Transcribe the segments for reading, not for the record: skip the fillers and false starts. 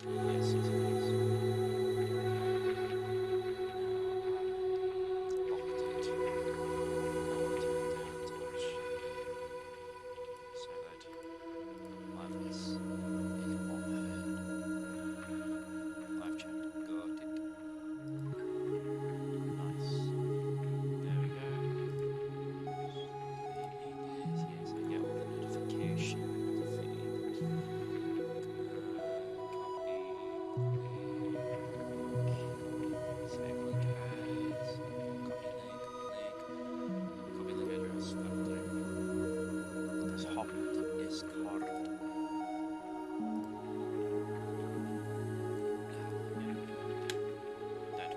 Yes, yes, it is. Now I locked it. I want to turn it down a touch so that my voice is more heard. Live chat, got it. Nice. There we go. Yes, yes, I get all the notifications, the feed. Copy link. Save link as. Copy link address. That'll do. Just hop into Discord. That.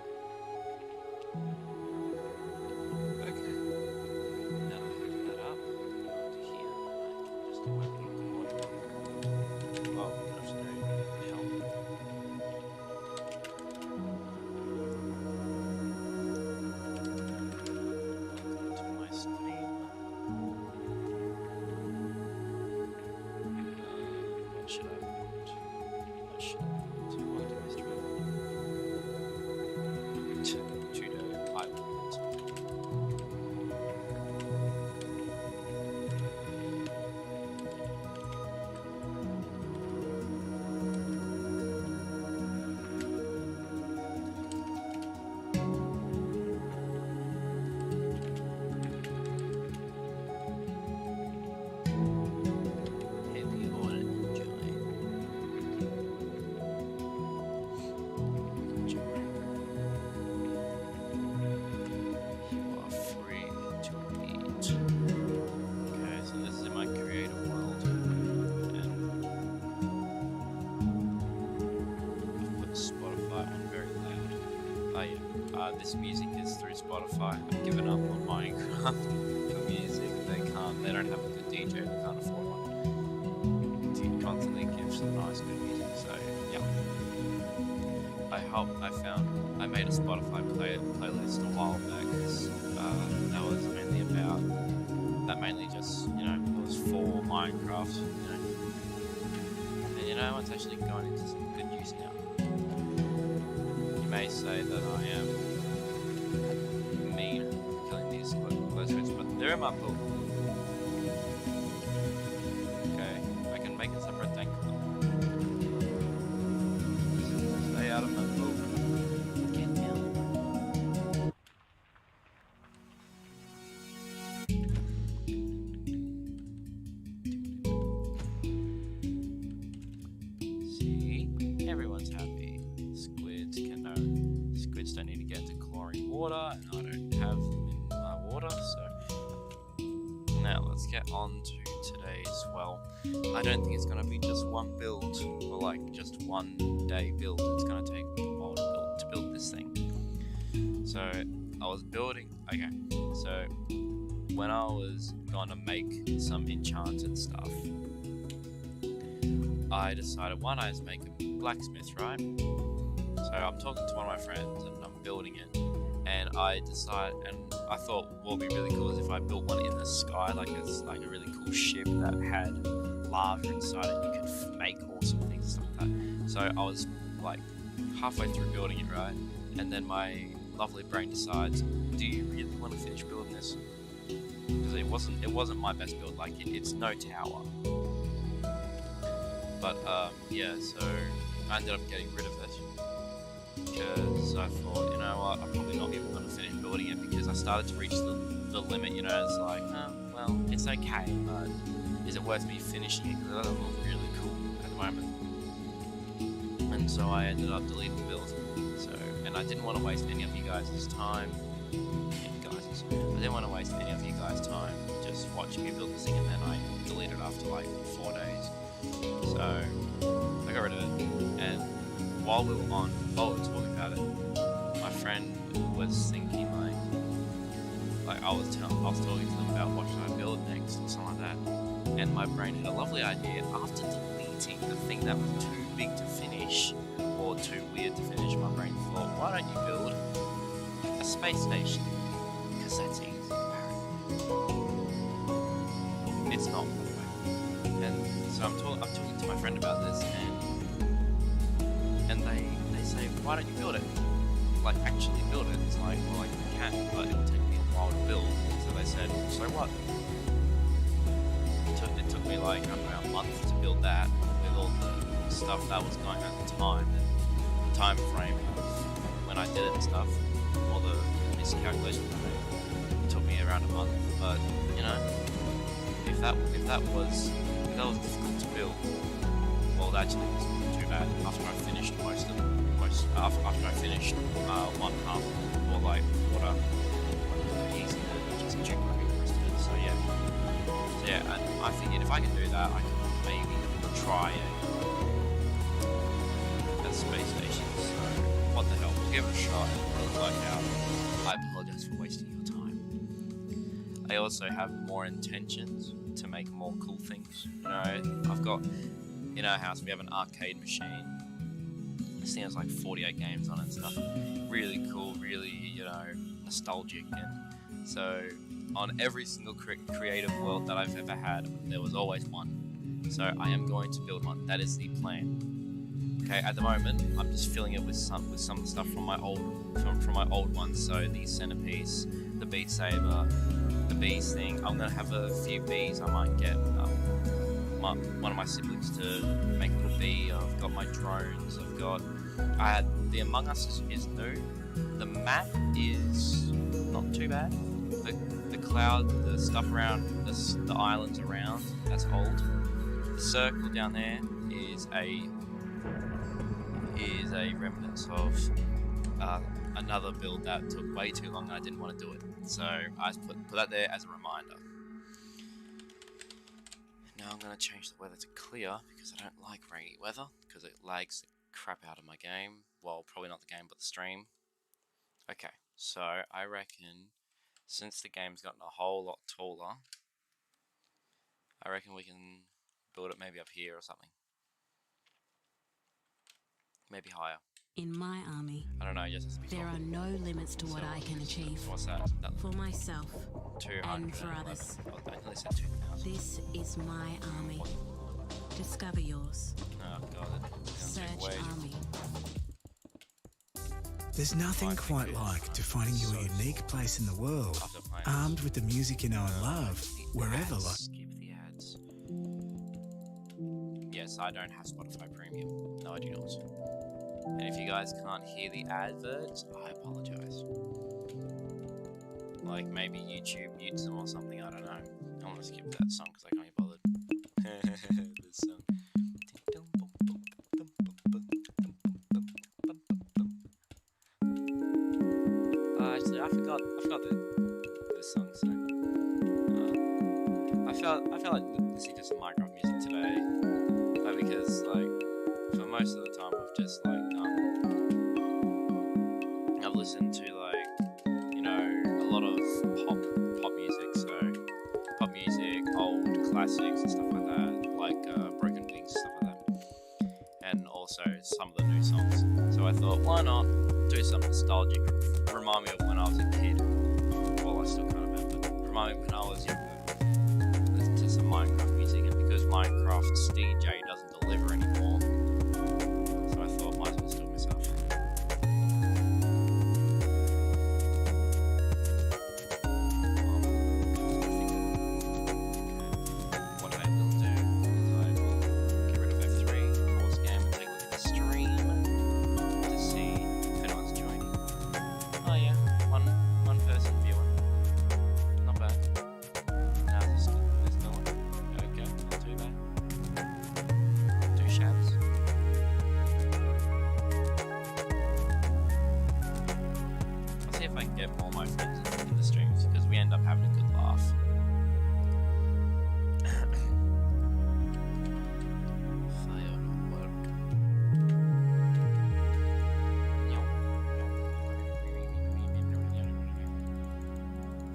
Okay. Now that I have that up, to here, I can just do my little recording. Well, good afternoon now. Welcome to my stream. What should I put? What should I put? Welcome to my stream. Judo, I want. Heavy all enjoy. Enjoy. You are free to eat. Okay, so this is in my creative world, and I've put Spotify on very loud. Oh yeah, this music is through Spotify. I've given up on Minecraft for music. They don't have a good DJ. They can't afford one. It constantly gives some nice good music. So yeah, I made a Spotify playlist a while back. That was mainly about that mainly just it was for Minecraft. And it's actually going into some good use now. You may say that I am mean for killing these glowswords, but they're in my pool. Okay, I can make a separate tank for them. Stay out of my pool. Get down. See? Everyone's happy. Squids don't need to get into chlorine water, and I don't have them in my water, so now let's get on to today's, well, I don't think it's going to be just one build, or like just one day build. It's going to take me a while to build this thing. So I was building, okay, so when I was going to make some enchanted stuff, I decided why not just make a blacksmith, right? So I'm talking to one of my friends and I'm building it, and I thought what would be really cool is if I built one in the sky, like it's like a really cool ship that had lava inside it. You could make awesome things and stuff like that. So I was like halfway through building it, right? And then my lovely brain decides, do you really want to finish building this? Because it wasn't my best build. Like it's no tower. But yeah, so I ended up getting rid of it because I thought, you know what, I'm probably not even going to finish building it because I started to reach the limit. It's like, well, it's okay, but is it worth me finishing it? Because it doesn't look really cool at the moment. And so I ended up deleting the build. And I didn't want to waste any of you guys' time. I didn't want to waste any of you guys' time just watching me build this thing, and then I deleted it after like 4 days. So I got rid of it, and while we were talking about it, my friend was thinking like I was talking to them about what should I build next or something like that, and my brain had a lovely idea. After deleting the thing that was too big to finish or too weird to finish, my brain thought, why don't you build a space station? Because that's easy, apparently. It's not, by the way. And so I'm talking to my friend about this, and and they say, why don't you build it? Like, actually build it. It's like, well, I can, but it'll take me a while to build. So they said, so what? It took me like, I don't know, a month to build that with all the stuff that was going on at the time, and the time frame of when I did it and stuff, all the miscalculations I made. It took me around a month, but, you know, if that was difficult to build, well, it actually wasn't too bad. After I finished after I finished one half, or like what easy to just duplicate the rest of it. So yeah, and I figured if I can do that, I could maybe try a space station. So what the hell? We'll give it a shot and it'll work out. I apologize for wasting your time. I also have more intentions to make more cool things. You know, I've got, in our house we have an arcade machine. This thing has like 48 games on it and stuff. Really cool, really, you know, nostalgic. And so on every single creative world that I've ever had, there was always one. So I am going to build one. That is the plan. Okay, at the moment I'm just filling it with some of the stuff from my old ones. So the centerpiece, the Beat Saber, the bees thing. I'm gonna have a few bees. I might get one of my siblings to make a little bee. I've got my drones. The Among Us is new. The map is not too bad. The cloud, the stuff around the islands around, that's old. The circle down there is a remnants of another build that took way too long and I didn't want to do it. So I just put that there as a reminder. Now I'm going to change the weather to clear because I don't like rainy weather because it lags the crap out of my game. Well, probably not the game, but the stream. Okay, so I reckon since the game's gotten a whole lot taller, I reckon we can build it maybe up here or something.Maybe higher. In my army, I don't know, just has to be there are no limits to what I can achieve. What's that? For myself 200 and for others. Oh, I nearly said 2,000. This is my army. Discover yours. Oh god, Search army. There's nothing quite like defining your unique place in the world, armed with the music you know and love, wherever like. Skip the ads. Yes, I don't have Spotify Premium. No, I do not. And if you guys can't hear the adverts, I apologize. Like maybe YouTube mutes them or something, I don't know. I'm gonna skip that song because I can't be bothered. This song. Actually, I forgot this song. So I felt like listening to some Minecraft music today, but because like for most of the time I've just like I've listened to like, you know, a lot of pop music, so pop music, old classics and stuff like that, like Broken Wings, stuff like that, and also some of the new songs. So I thought, why not do something nostalgic, remind me of when I was a kid. Well, I still kind of am, but remind me when I was younger. Listen to some Minecraft music, and because Minecraft's DJ doesn't deliver anymore, so I thought might as well do it myself. What I will do is I will get rid of F3, pause the game, and take a look at the stream to see if anyone's joining. Oh yeah, one person viewing. Not bad. Now there's no one. Okay, not too bad. 2 shabs. I'll see if I can get more of my friends in the streams because we end up having a good laugh. Fire on work.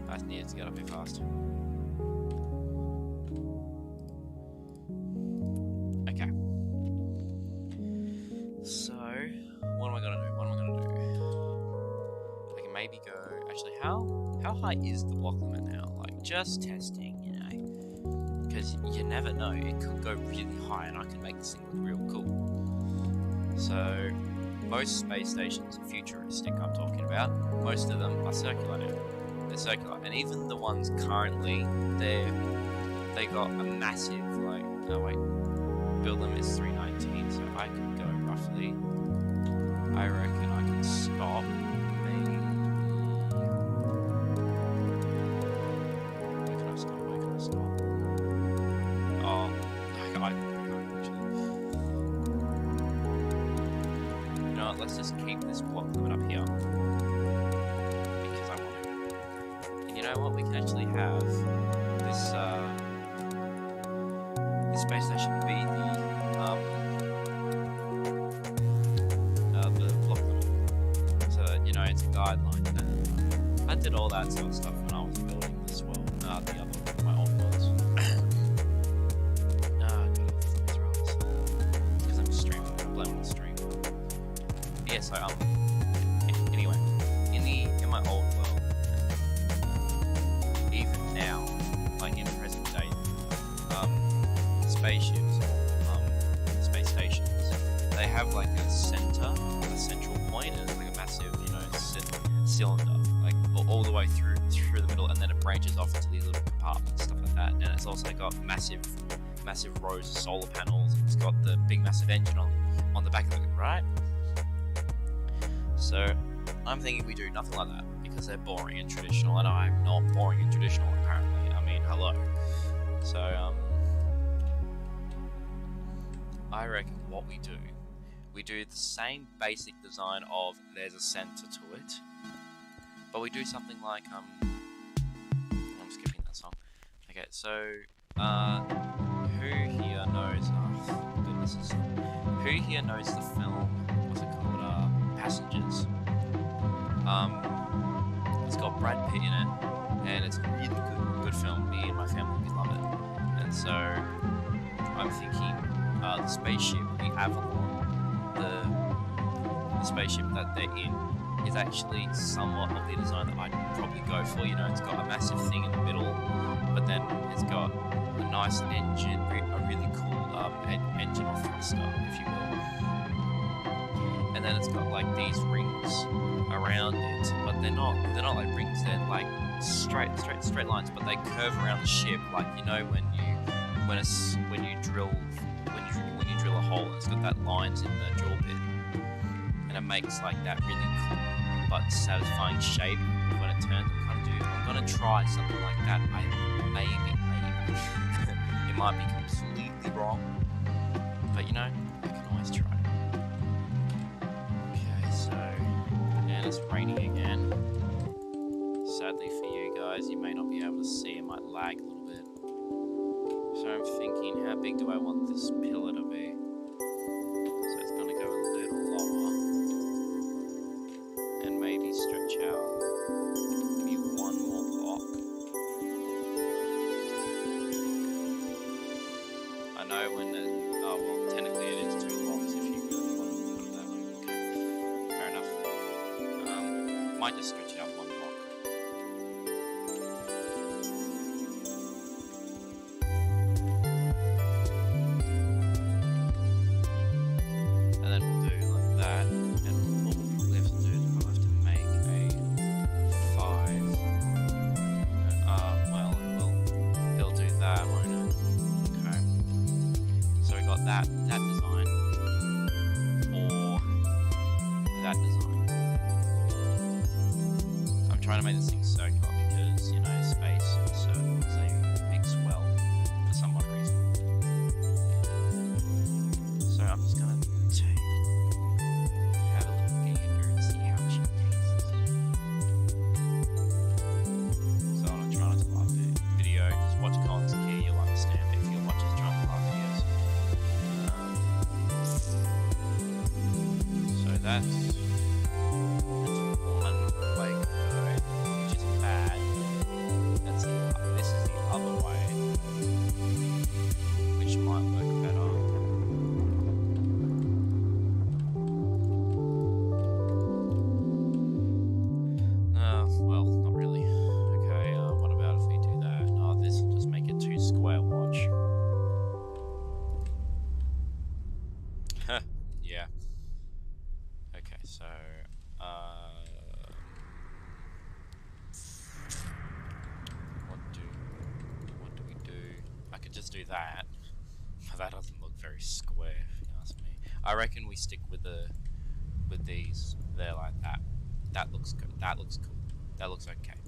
I just needed to get up here fast. Okay. So, what am I gonna do? I can maybe go. Actually, how high is the block limit now? Like, just testing, you know. Because you never know. It could go really high, and I can make this thing look real cool. So, most space stations are futuristic. I'm talking about. Most of them are circular now. They're circular, and even the ones currently, they got a massive like. Oh wait, build limit is 319, so I can go roughly. I reckon I can stop. Maybe. Where can I stop? Where can I stop? Oh, I can go actually. You know what? Let's just keep this block limit up here because I want to. And you know what? We can actually have this this space station be the block limit, so that you know it's a guideline. And I did all that sort of stuff when I was building this world, the other my old worlds. Because I'm streaming, I blame on the stream. But yes, anyway, in my old world, even now, like in present day, spaceships, space stations, they have like a central point, and it's like a massive, you know, cylinder, like all the way through the middle, and then it branches off into these little compartments, stuff like that. And it's also got massive rows of solar panels, and it's got the big massive engine on the back of it, right? So I'm thinking we do nothing like that because they're boring and traditional, and I'm not boring and traditional apparently. I mean, hello. So I reckon what we do the same basic design of there's a center to it, but we do something like I'm skipping that song. Okay, so who here knows? Oh goodness, who here knows the film? What's it called? Passengers. It's got Brad Pitt in it, and it's a really good film. Me and my family, we love it. And so I'm thinking the spaceship, the Avalon, the spaceship that they're in is actually somewhat of the design that I'd probably go for. You know, it's got a massive thing in the middle, but then it's got a nice engine, a really cool engine or thruster, if you will. And then it's got like these rings around it, but they're not like rings. They're like straight lines, but they curve around the ship. Like, you know, when you drill a hole, and it's got that lines in the drill bit, and it makes like that really cool but satisfying shape when it turns. I'm gonna try something like that. Maybe it might be completely wrong, but you know, I can always try. Okay, so, and it's raining again. Sadly for you guys, you may not be able to see. It might lag a little bit. So I'm thinking, how big do I want this pillar to be? So it's going to go a little lower, and maybe stretch out maybe one more block. I know when well, technically it is 2 blocks if you really want to put it that way. Okay, fair enough. Might just stretch out 1 block. That design or that design. I'm trying to make this thing circular because, you know, space is a big swell for some odd reason. So I'm just gonna have a little gander and see how she tastes. So I'm trying not to laugh at the video. Just watch Colin's Key, you'll understand if you watch his trying to laugh videos. That's one way to do it, which is bad. This is the other way, which might work better. Well, not really. Okay, what about if we do that? No, this will just make it 2 square, watch. Yeah. do that. But that doesn't look very square, if you ask me. I reckon we stick with these. They're like that. That looks good. That looks cool. That looks okay.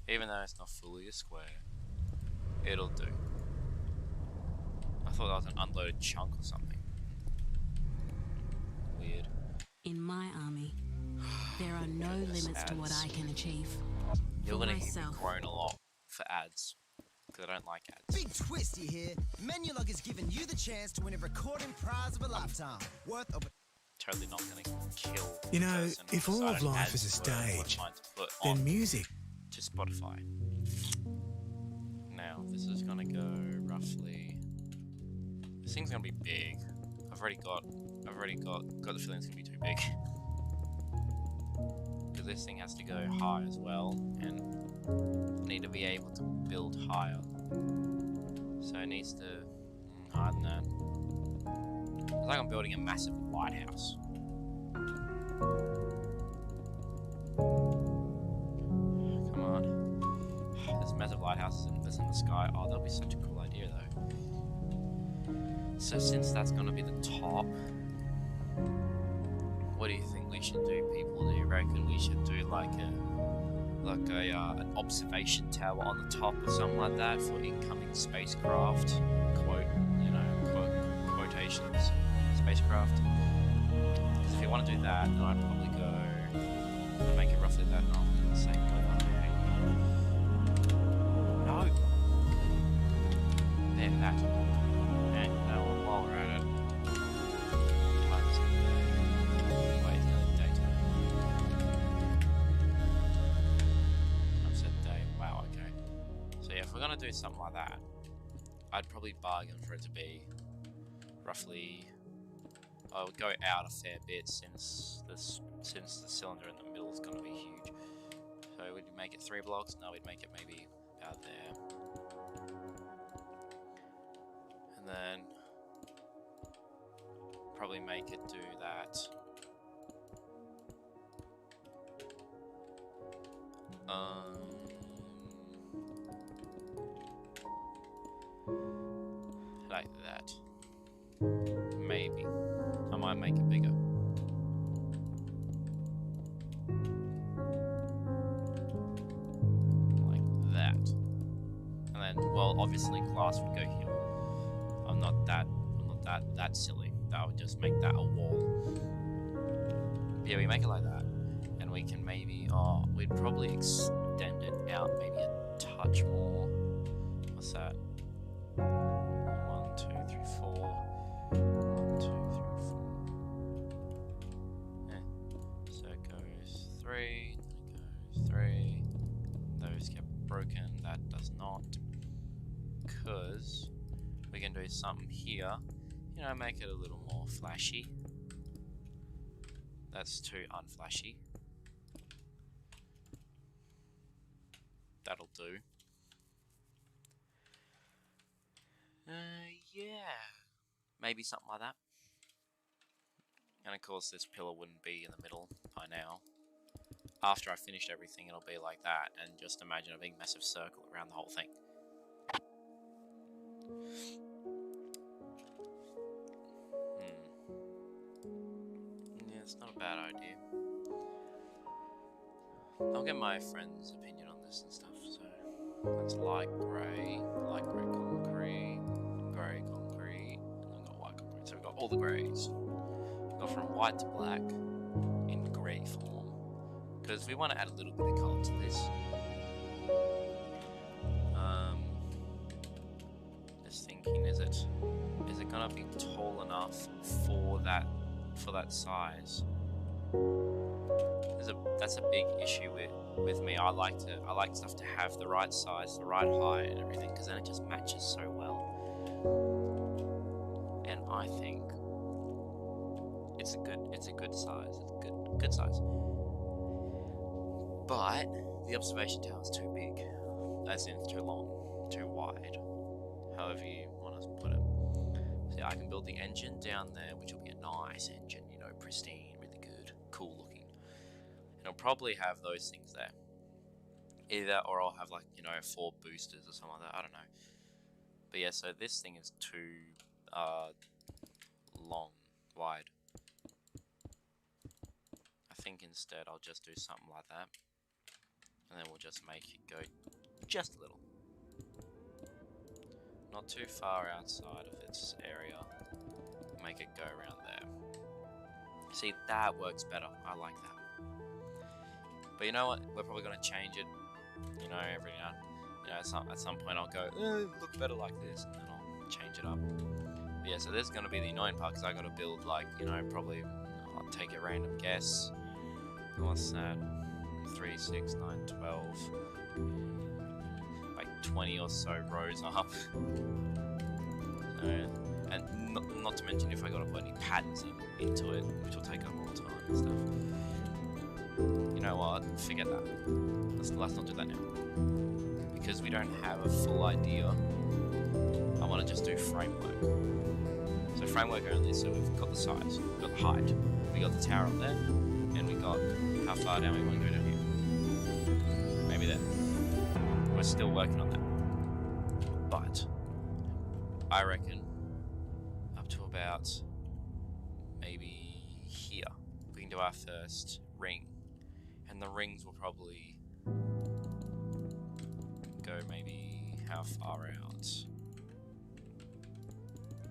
Even though it's not fully a square, it'll do. I thought that was an unloaded chunk or something. Weird. In my army, there are no limits to what I can achieve. You're For gonna hear me myself. groan a lot for ads, because I don't like ads. Big twist you hear. Menulog is giving you the chance to win a recording prize of a lifetime, worth over. Totally not gonna kill. You know, the person if who all of decided life ads is a were what stage, I wanted to put then on music. to Spotify. Now this is gonna go roughly. This thing's gonna be big. I've already got the feeling it's gonna be too big. Because this thing has to go high as well, and I need to be able to build higher. So it needs to higher than that. It's like I'm building a massive lighthouse. Come on. There's massive lighthouses in the sky. Oh, that'll be such a cool idea though. So since that's gonna be the top, what do you think we should do, people? Do you reckon we should do like an observation tower on the top or something like that for incoming spacecraft? Quotations, spacecraft. Because if you want to do that, then I'd probably go and make it roughly that. No, I'm gonna say no. There, that. And now while we're at it, times anyway, it's nearly daytime. I've said day. Wow. Okay. So yeah, if we're gonna do something like that, I'd probably bargain for it to be roughly. I would go out a fair bit since the cylinder in the middle is going to be huge. So would you make it 3 blocks? No, we'd make it maybe about there. And then probably make it do that. Like that. Maybe. I might make it bigger. Like that. And then, well, obviously glass would go here. I'm not that silly. That would just make that a wall. Yeah, we make it like that. And we can maybe, we'd probably extend it out maybe a touch more. What's that? 1, 2, 3, 4. 1, 2, 3, 4. Yeah. So it goes 3, then it goes 3. Those get broken. That does not. Because we can do something here. You know, make it a little more flashy. That's too unflashy. That'll do. Yeah. Maybe something like that. And of course this pillar wouldn't be in the middle by now. After I finished everything it'll be like that, and just imagine a big massive circle around the whole thing. Yeah, it's not a bad idea. I'll get my friend's opinion on this and stuff, so that's light grey concrete, and then we've got white concrete. So we've got all the greys. We've got from white to black in grey form. Because we want to add a little bit of colour to this. Just thinking, is it gonna be tall enough for that size? That's a big issue with me. I like stuff to have the right size, the right height, and everything, because then it just matches so well. And I think it's a good size. It's a good size. But the observation tower is too big, as in it's too long, too wide. However you want to put it. So yeah, I can build the engine down there, which will be a nice engine, you know, pristine, really good, cool looking. And I'll probably have those things there. Either, or I'll have like, you know, 4 boosters or something like that. I don't know. But yeah, so this thing is too wide. I think instead I'll just do something like that, and then we'll just make it go just a little. Not too far outside of its area. Make it go around there. See, that works better. I like that. But you know what? We're probably going to change it, you know, every now and at some point I'll go, look better like this, and then I'll change it up. But yeah, so this is going to be the annoying part, because I got to build, like, you know, probably, I'll take a random guess. What's that? 3, 6, 9, 12. Like 20 or so rows up. So, and not to mention if I got to put any patterns into it, which will take up more time and stuff. You know what? Forget that. Let's not do that now. Because we don't have a full idea, I want to just do framework. So framework only, so we've got the size, we've got the height, we got the tower up there, and we got how far down we want to go down here. Maybe there. We're still working on that. But I reckon up to about maybe here, we can do our first ring. And the rings will probably go maybe how far out?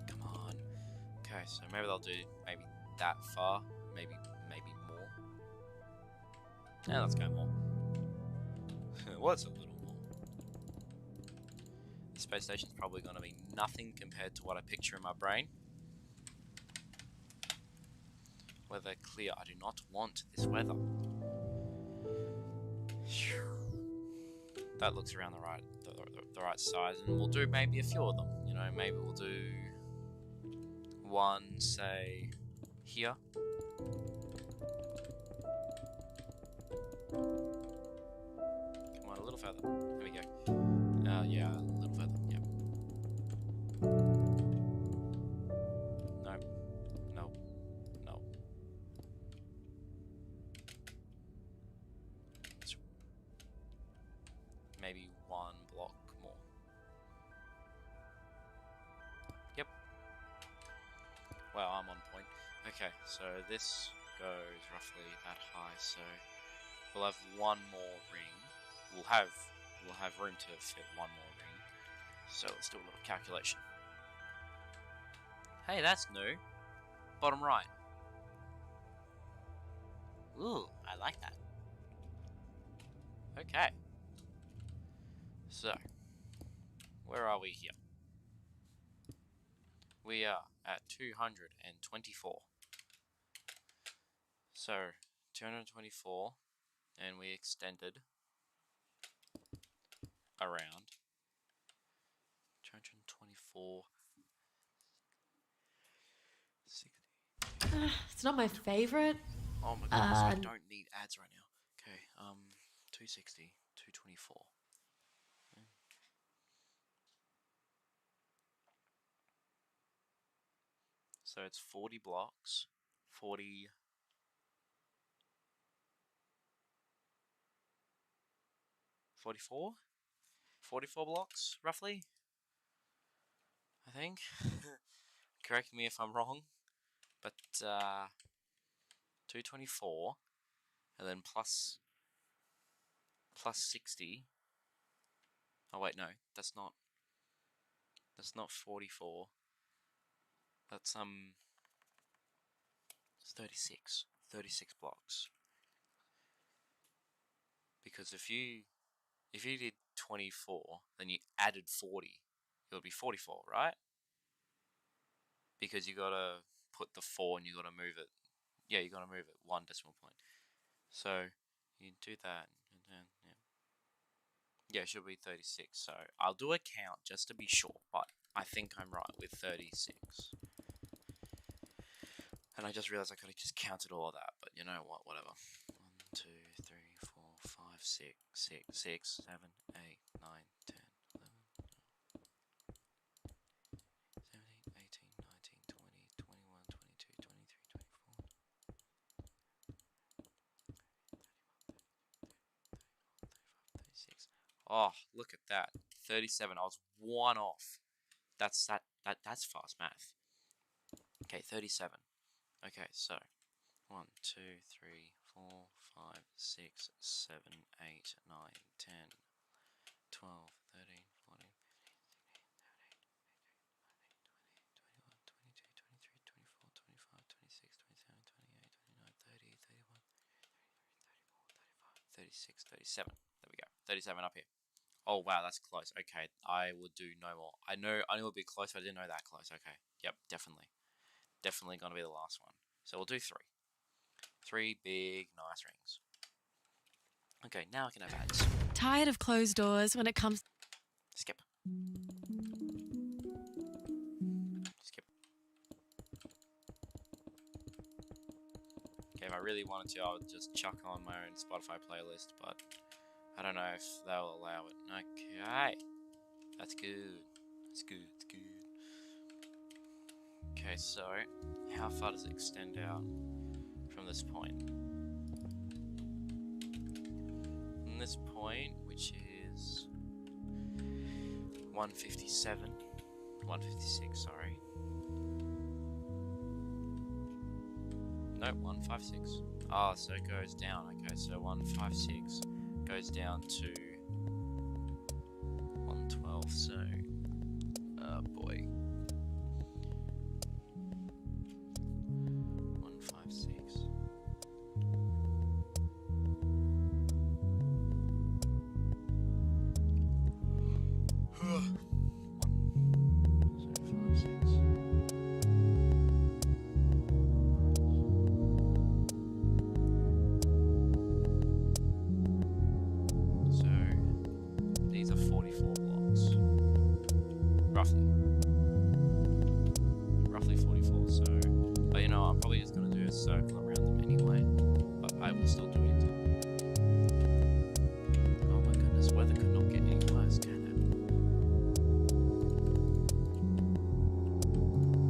Come on. Okay, so maybe they'll do maybe that far, maybe more. Yeah, let's go more. What's a little more? The space station's probably going to be nothing compared to what I picture in my brain. Weather clear. I do not want this weather. That looks around the right size, and we'll do maybe a few of them. You know, maybe we'll do one, say, here. Come on, a little further. There we go. Yeah, a little further. Yep. No. Maybe one block more. Yep. Well, I'm on point. Okay, so this goes roughly that high, so we'll have one more ring. We'll have room to fit one more ring. So let's do a little calculation. Hey, that's new. Bottom right. Ooh, I like that. Okay. So, where are we here? We are at 224. So, 224, and we extended around 224. 60. It's not my favorite. Oh my goodness, I don't need ads right now. Okay, 260, 224. So it's 40 blocks, 44 blocks, roughly, I think. Correct me if I'm wrong, but 224, and then plus 60. Oh wait, no, that's not 44. That's it's 36 blocks. Because if you did 24, then you added 40, it would be 44, right? Because you gotta put the 4 and you gotta move it. Yeah, you gotta move it 1 decimal point. So you do that, and then yeah, it should be 36. So I'll do a count just to be sure, but I think I'm right with 36. And I just realized I could have just counted all of that, but you know what? Whatever. 1, 2, 3, 4, 5, 6, 7, 8, 9, 10, 11, 17, 18, 19, 20, 21, 22, 23, 24. 36. Oh, look at that. 37. I was 1 off. That's fast math. Okay, 37. Okay, so 1, 2, 3, 4, 5, 6, 7, 8, 9, 10, 12, 13, 14, 36, 37. There we go. 37 up here. Oh wow, that's close. Okay, I would do no more. I knew it would be close, but I didn't know that close. Okay. Yep, definitely gonna be the last one. So we'll do 3. 3 big nice rings. Okay, now I can have ads. Tired of closed doors when it comes. Skip. Skip. Okay, if I really wanted to, I would just chuck on my own Spotify playlist, but I don't know if they'll allow it. Okay. That's good. That's good. It's good. Okay, so how far does it extend out from this point? From this point, which is 157, 156, sorry. No, 156. Oh, so it goes down. Okay, so 156 goes down to 112, so oh boy. 156. Roughly 44, so, but you know, I'm probably just going to do a circle around them anyway, but I will still do it. Oh my goodness, weather could not get any worse, can it?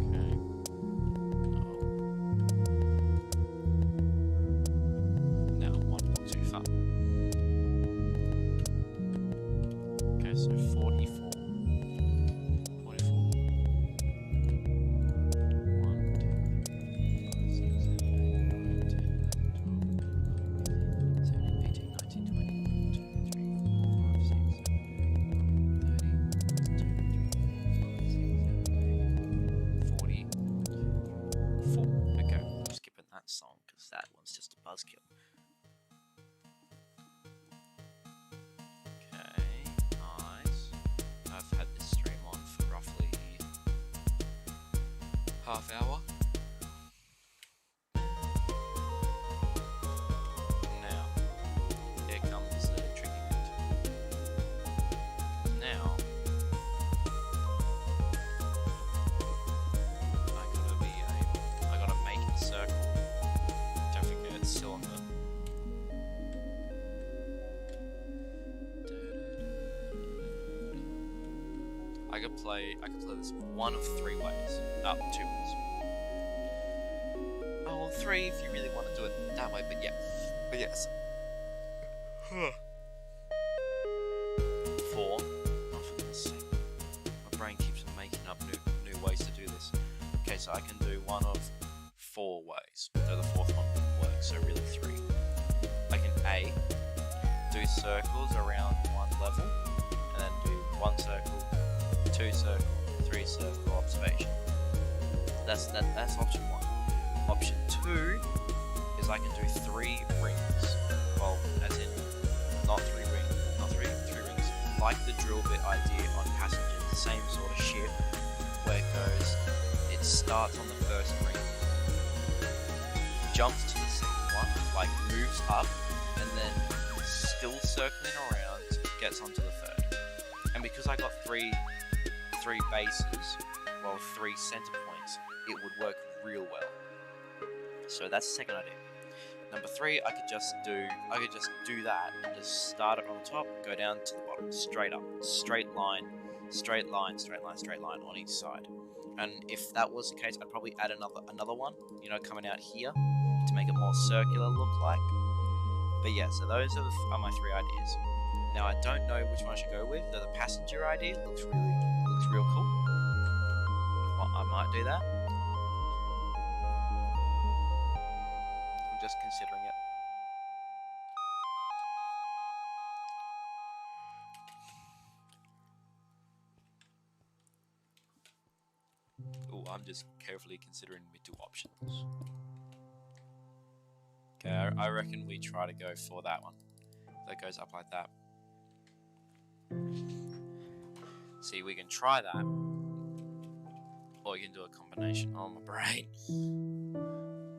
Okay. Oh. Now, one more too far. Okay, so 44. Song because that one's just a buzzkill. Okay, nice. I've had this stream on for roughly half hour. Now, here comes the tricky bit. Now, I gotta make it circle. Cylinder. I could play this one of 3 ways. 2 ways. Oh, well, 3 if you really want to do it that way, but yeah. But yes. 4. Oh, for goodness sake. My brain keeps on making up new ways to do this. Okay, so I can do one of 4 ways. So the 4th one wouldn't work, so really 3. I can A, do circles around one level, and then do 1 circle, 2 circle, 3 circle observation. That's option 1. Option 2 is I can do 3 rings. Well, as in not 3 rings, like the drill bit idea on Passengers, the same sort of shit, where it starts on the first ring, jumps to the second one, like moves up, and then still circling around, gets onto the third. And because I got three bases, well, 3 center points, it would work real well. So that's the second idea. Number 3, I could just do that and just start it on the top, go down to the bottom, straight up, straight line on each side. And if that was the case, I'd probably add another one, you know, coming out here to make it more circular look like. But yeah, so those are my 3 ideas. Now I don't know which one I should go with. The passenger idea looks real cool. do that. I'm just considering it. Oh, I'm just carefully considering my two options. Okay, I reckon we try to go for that one. That goes up like that. See, we can try that. Or we can do a combination. Oh, my brain.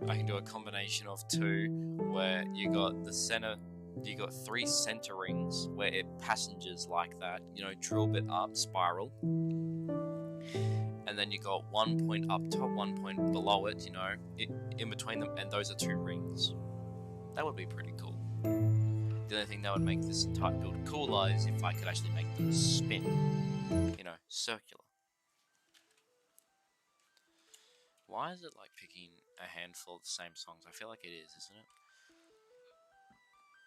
I can do a combination of two where you got the center, you got 3 center rings where it passengers like that, you know, drill bit up, spiral. And then you got 1 point up top, 1 point below it, you know, in between them, and those are 2 rings. That would be pretty cool. The only thing that would make this entire build cooler is if I could actually make them spin, you know, circular. Why is it like picking a handful of the same songs? I feel like it is, isn't it?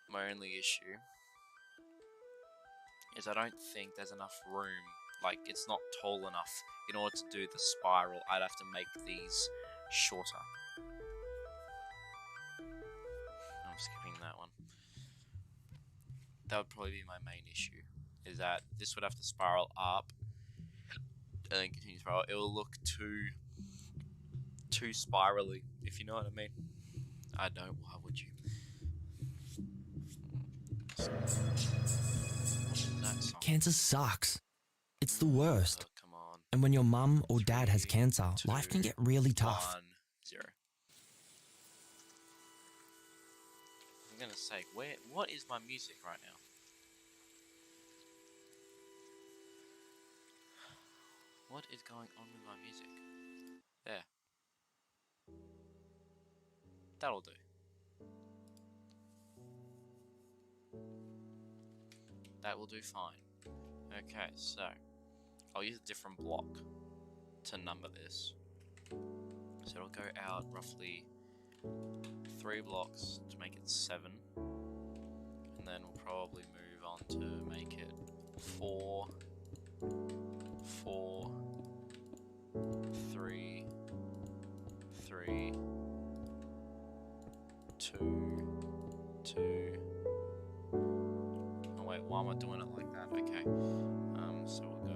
My only issue is I don't think there's enough room. Like, it's not tall enough. In order to do the spiral, I'd have to make these shorter. I'm skipping that one. That would probably be my main issue. Is that this would have to spiral up and then continue to spiral. It will look too spirally, if you know what I mean. I don't. Why would you? What is that song? Cancer sucks. It's the worst. Oh, come on. And when your mum or dad has cancer, life can get really tough. 1, 0. I'm gonna say, what is my music right now? What is going on with my music? There. That'll do. That will do fine. Okay, so I'll use a different block to number this. So it'll go out roughly 3 blocks to make it 7. And then we'll probably move on to make it 4, 4, 3, 3, 2, 2. Oh wait, why am I doing it like that? Okay. So we'll go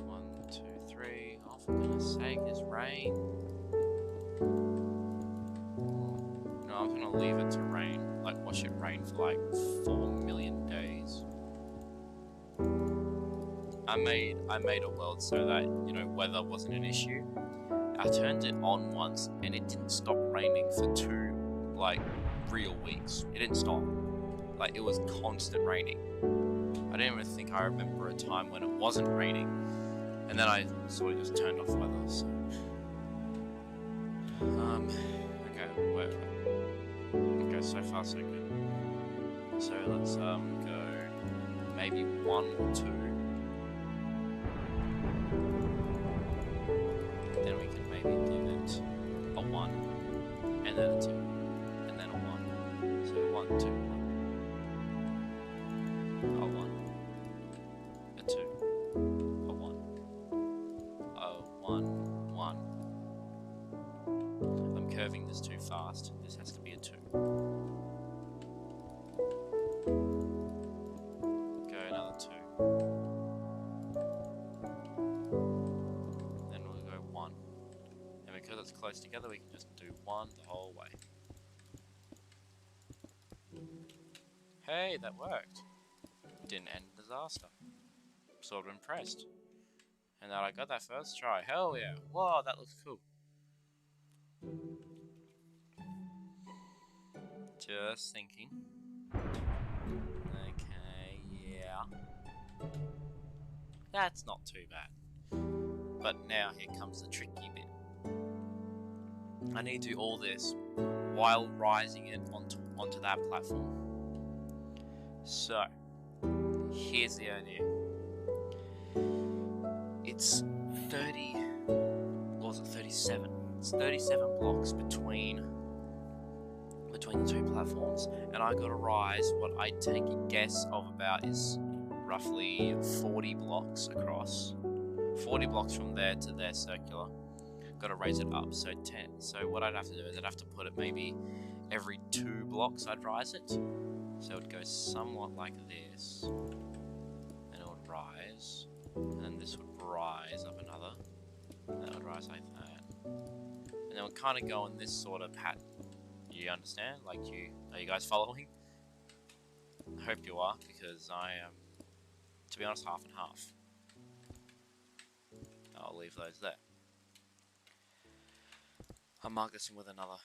1, 2, 3. Oh, for goodness sake, it's rain. No, I'm gonna leave it to rain. Like, watch it rain for like 4 million days. I made a world so that, you know, weather wasn't an issue. I turned it on once and it didn't stop raining for 2 like real weeks. It didn't stop. Like, it was constant raining. I didn't even think I remember a time when it wasn't raining. And then I sort of just turned off weather, so. Okay, wait. Okay, so far so good. So let's go maybe 1 or 2. Then we can maybe give it a 1, and then a 2, and then a 1. So 1, 2, 1. A 1, a 2, a 1, a 1, 1. I'm curving this too fast. This has to be a 2. Go another 2. Then we'll go 1. And because it's close together, we can just do 1 the whole way. Hey, that worked. Didn't end in disaster. Sort of impressed. And that I got that first try. Hell yeah. Whoa, that looks cool. Just thinking. Okay, yeah. That's not too bad. But now here comes the tricky bit. I need to do all this while rising it onto that platform. So, here's the idea. It's 30, what was it, 37? It's 37 blocks between the 2 platforms, and I gotta rise what I take a guess of about is roughly 40 blocks across, 40 blocks from there to there circular. Got to raise it up, so 10. So what I'd have to do is I'd have to put it maybe every 2 blocks I'd rise it. So it would go somewhat like this. And it would rise. And then this would rise up another. And that would rise like that. And then it would kind of go in this sort of pattern. You understand? Like, are you guys following? I hope you are, because I am, to be honest, half and half. I'll leave those there. I'll mark this in with another,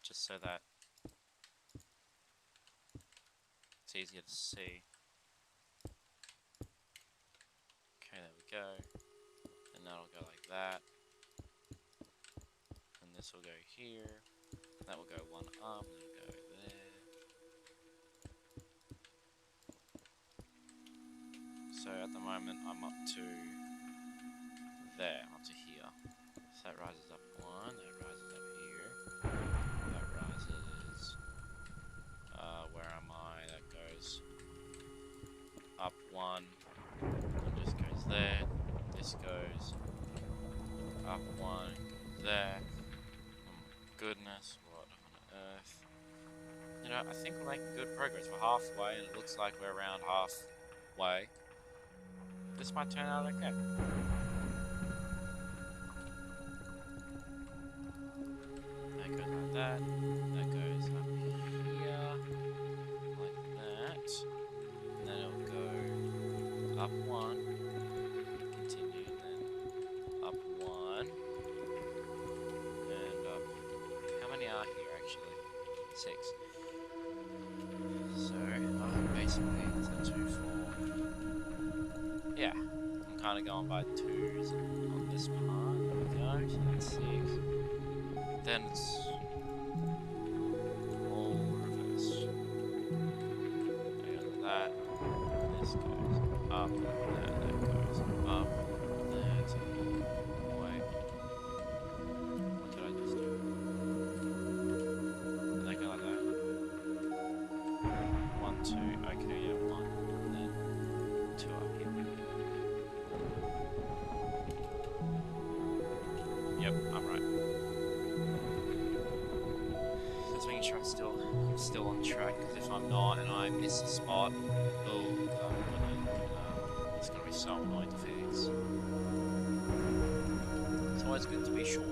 just so that it's easier to see. Okay, there we go. And that'll go like that. And this will go here. That will go one up, and it'll go there. So at the moment I'm up to there, up to here. So that rises up 1, that rises up here. That rises, where am I? That goes up 1, and just goes there. This goes up 1, goes there. Oh my goodness, what on earth? You know, I think we're making good progress. We're halfway, and it looks like we're around halfway. This might turn out okay. That goes like that. That goes up here, like that. And then it'll go up 1. Continue, and then up 1. And up. How many are here actually? 6. So, basically, it's a 2, 4. Yeah, I'm kind of going by 2s on this part. There we go, so that's 6. Then it's all reverse. I got that. This goes up, that goes up, that. Wait. What did I just do? Did I go like that? 1, 2. Okay, yeah, 1. And then 2 up here. Yep, I'm right. Just making sure I'm still on track, because if I'm not and I miss a spot, it's gonna be so annoying to fix. It's always good to be sure.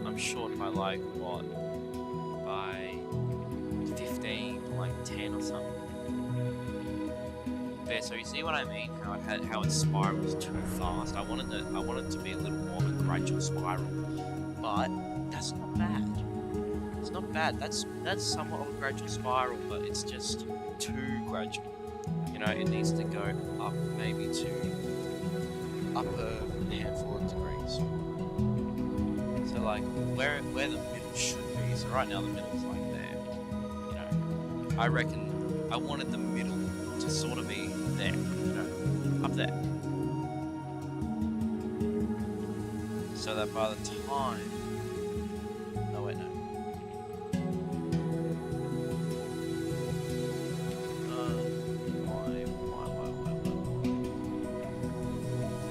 I'm short by like what? By 15, like 10 or something. There, so you see what I mean? How it spirals too fast. I wanted it to be a little more of a gradual spiral, but that's not bad. It's not bad. That's somewhat of a gradual spiral, but it's just too gradual. You know, it needs to go up maybe to up a handful of degrees. So like where the middle should be. So right now the middle's like there. You know, I reckon I wanted the middle to sort of be there. You know, up there. So that by the time, oh wait, no.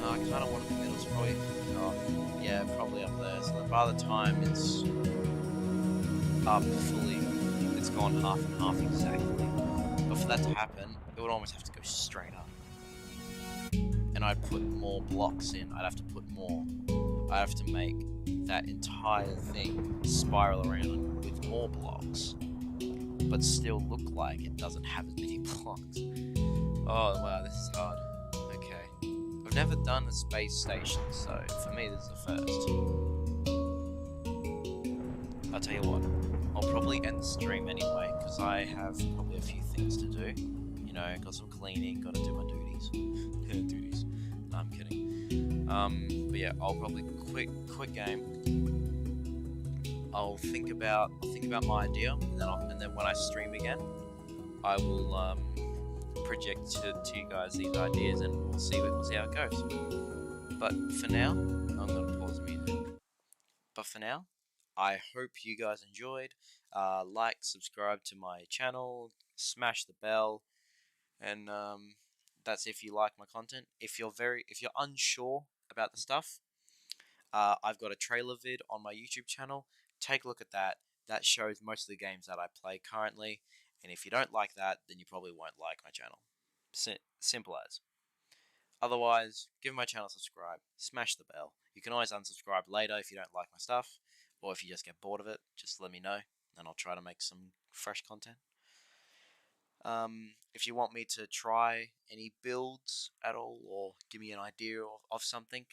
No, I kind of wanted the middle's probably, yeah, probably up there. So that by the time it's up fully, it's gone half and half exactly. But for that to happen, it would almost have to go straight up. And I'd put more blocks in. I'd have to put more. I have to make that entire thing spiral around with more blocks, but still look like it doesn't have as many blocks. Oh wow, this is hard. Okay. I've never done a space station, so for me this is the first. I'll tell you what, I'll probably end the stream anyway, because I have probably a few things to do. You know, got some cleaning, got to do my duties. Yeah, duties. No, I'm kidding. But yeah, I'll probably quit game. I'll think about my idea, and then when I stream again, I will project to you guys these ideas, and we'll see how it goes. But for now, I'm gonna pause the music. But for now, I hope you guys enjoyed. Like, subscribe to my channel, smash the bell, and that's if you like my content. If you're unsure about the stuff, I've got a trailer vid on my YouTube channel. Take a look at that. That shows most of the games that I play currently. And if you don't like that, then you probably won't like my channel. Simple as. Otherwise, give my channel a subscribe, smash the bell. You can always unsubscribe later if you don't like my stuff, or if you just get bored of it, just let me know, and I'll try to make some fresh content. If you want me to try any builds at all, or give me an idea of something,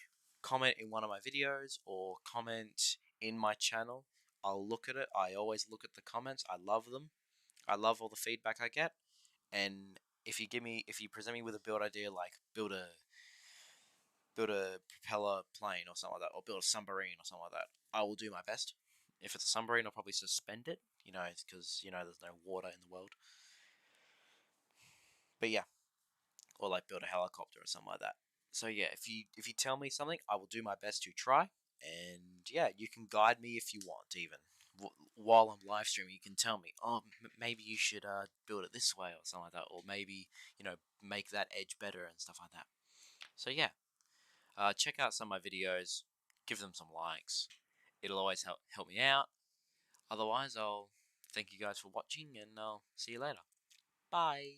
comment in one of my videos, or comment in my channel. I'll look at it. I always look at the comments. I love them. I love all the feedback I get, and if you present me with a build idea, like build a propeller plane or something like that, or build a submarine or something like that, I will do my best. If it's a submarine, I'll probably suspend it, because there's no water in the world. But yeah, or like build a helicopter or something like that. So yeah, if you tell me something, I will do my best to try. And yeah, you can guide me if you want, even while I'm live streaming. You can tell me, oh, maybe you should build it this way or something like that, or maybe make that edge better and stuff like that. So yeah, check out some of my videos, give them some likes. It'll always help me out. Otherwise, I'll thank you guys for watching, and I'll see you later. Bye.